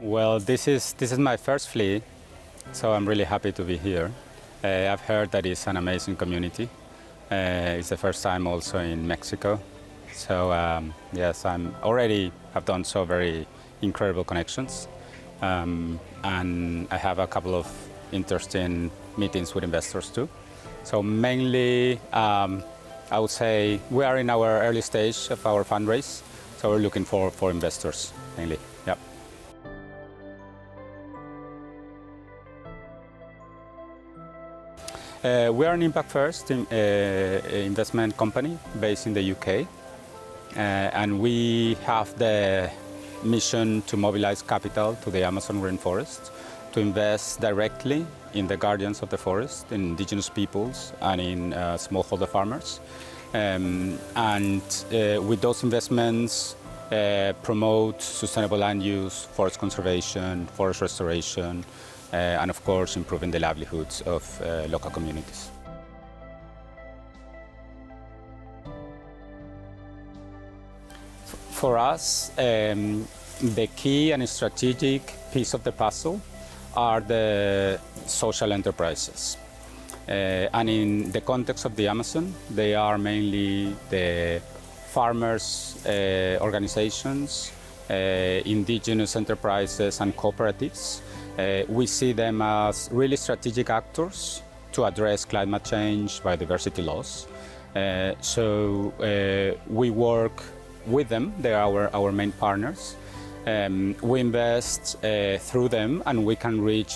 Well, this is my first flea, so I'm really happy to be here. I've heard that it's an amazing community. It's the first time also in Mexico. So yes, I'm already have done so very incredible connections, and I have a couple of interesting meetings with investors too. So mainly, I would say we are in our early stage of our fundraise, so we're looking for investors mainly. Yeah. We are an impact first investment company based in the UK, and we have the mission to mobilize capital to the Amazon rainforest to invest directly in the guardians of the forest, in indigenous peoples and in smallholder farmers. With those investments, promote sustainable land use, forest conservation, forest restoration, and of course improving the livelihoods of local communities. For us, the key and strategic piece of the puzzle are the social enterprises. And in the context of the Amazon, they are mainly the farmers' organizations, indigenous enterprises and cooperatives. We see them as really strategic actors to address climate change, biodiversity loss. We work with them, they are our main partners. We invest through them, and we can reach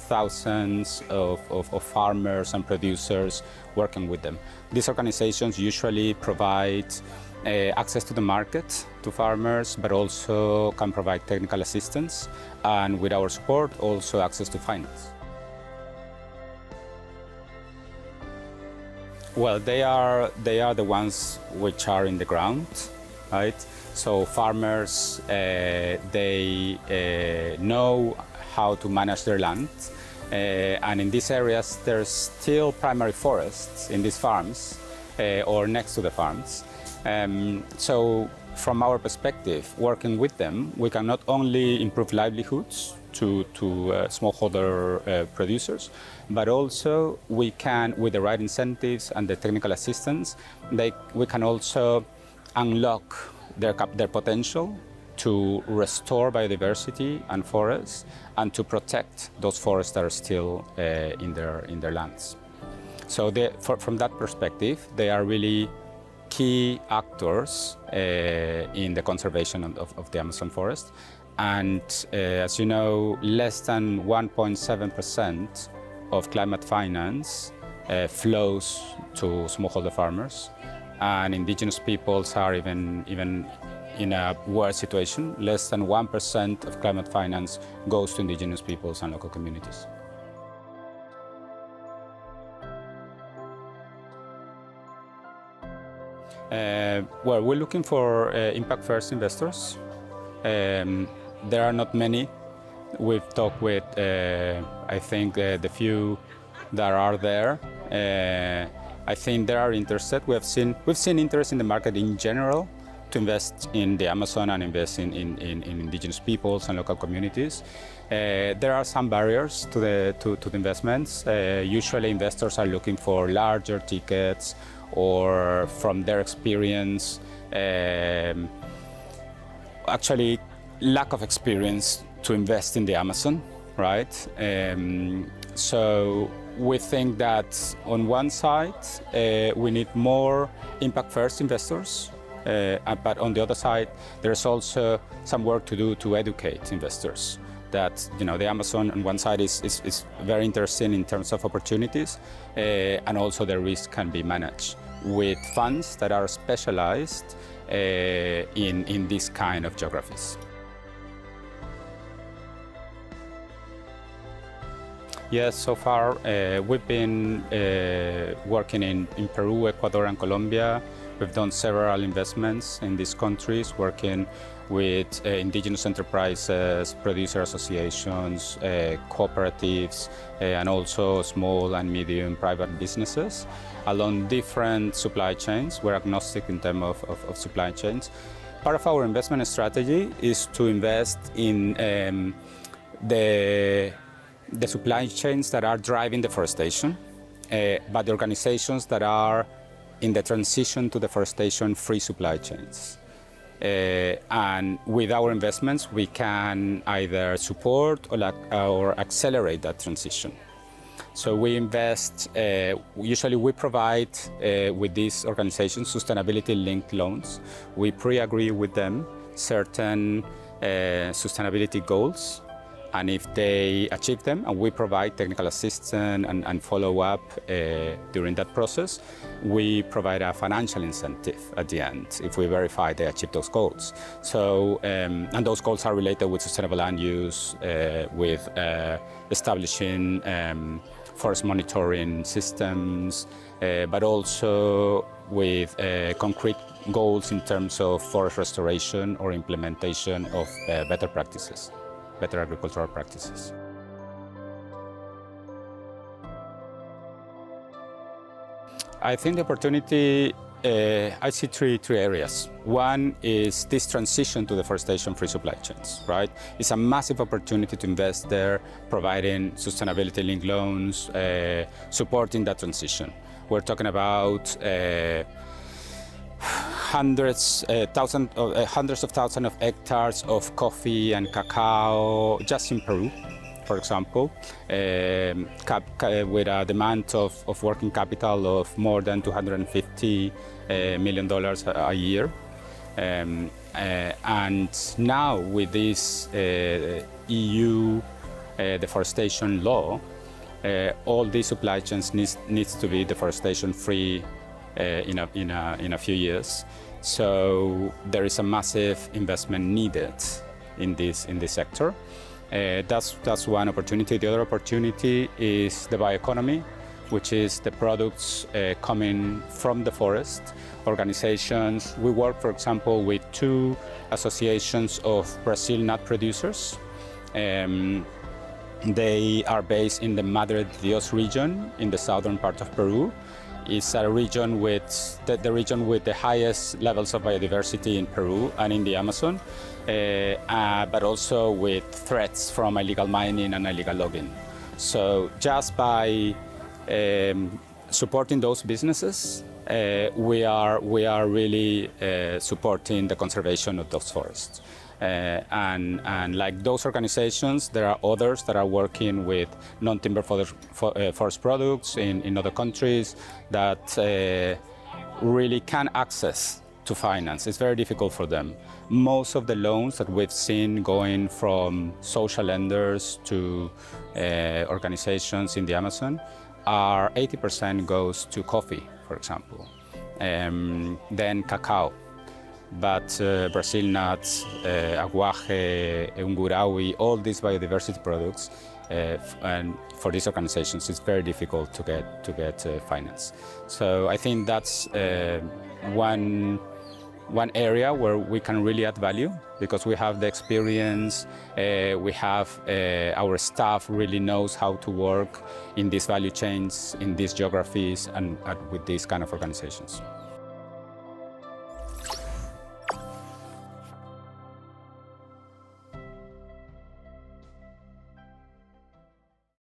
thousands of farmers and producers working with them. These organizations usually provide access to the market to farmers, but also can provide technical assistance, and with our support, also access to finance. Well, they are the ones which are in the ground, right? So farmers, they know how to manage their land, and in these areas there's still primary forests in these farms or next to the farms. So from our perspective, working with them, we can not only improve livelihoods to smallholder producers, but also we can, with the right incentives and the technical assistance, we can also unlock their potential to restore biodiversity and forests, and to protect those forests that are still in their lands. So from that perspective, they are really key actors in the conservation of the Amazon forest. And as you know, less than 1.7% of climate finance flows to smallholder farmers, and indigenous peoples are even in a worse situation. Less than 1% of climate finance goes to indigenous peoples and local communities. Well, we're looking for impact-first investors. There are not many. We've talked with, I think, the few that are there. I think they are interested. We've seen interest in the market in general to invest in the Amazon and invest in indigenous peoples and local communities. There are some barriers to the investments. Usually investors are looking for larger tickets, or from their experience, actually lack of experience to invest in the Amazon, right? So we think that on one side, we need more impact-first investors, but on the other side, there's also some work to do to educate investors that, you know, the Amazon on one side is very interesting in terms of opportunities, and also the risk can be managed with funds that are specialized in this kind of geographies. Yes, so far we've been working in Peru, Ecuador, and Colombia. We've done several investments in these countries, working with indigenous enterprises, producer associations, cooperatives, and also small and medium private businesses along different supply chains. We're agnostic in terms of supply chains. Part of our investment strategy is to invest in the supply chains that are driving deforestation, but the organizations that are in the transition to deforestation-free supply chains. And with our investments, we can either support or accelerate that transition. So we invest, usually we provide with these organizations sustainability-linked loans. We pre-agree with them certain sustainability goals, and if they achieve them, and we provide technical assistance and follow-up during that process, we provide a financial incentive at the end if we verify they achieve those goals. So, and those goals are related with sustainable land use, with establishing forest monitoring systems, but also with concrete goals in terms of forest restoration or implementation of better practices, better agricultural practices. I think the opportunity, I see three areas. One is this transition to deforestation-free supply chains, right? It's a massive opportunity to invest there, providing sustainability-linked loans, supporting that transition. We're talking about hundreds of thousands of hectares of coffee and cacao just in Peru, for example, with a demand of working capital of more than $250 million a year. And now with this EU deforestation law, all these supply chains needs to be deforestation-free in a few years. So there is a massive investment needed in this sector. That's one opportunity. The other opportunity is the bioeconomy, which is the products coming from the forest. Organizations, we work, for example, with 2 associations of Brazil nut producers. They are based in the Madre de Dios region in the southern part of Peru. It's a region with the region with the highest levels of biodiversity in Peru and in the Amazon, but also with threats from illegal mining and illegal logging. So just by supporting those businesses, we are really supporting the conservation of those forests. And like those organizations, there are others that are working with non-timber forest products in other countries that really can access to finance. It's very difficult for them. Most of the loans that we've seen going from social lenders to organizations in the Amazon are 80% goes to coffee, for example, then cacao. But Brazil nuts, aguaje, ungurawi, all these biodiversity products, and for these organizations, it's very difficult to get finance. So I think that's one area where we can really add value, because we have the experience, we have our staff really knows how to work in these value chains, in these geographies, and with these kind of organizations.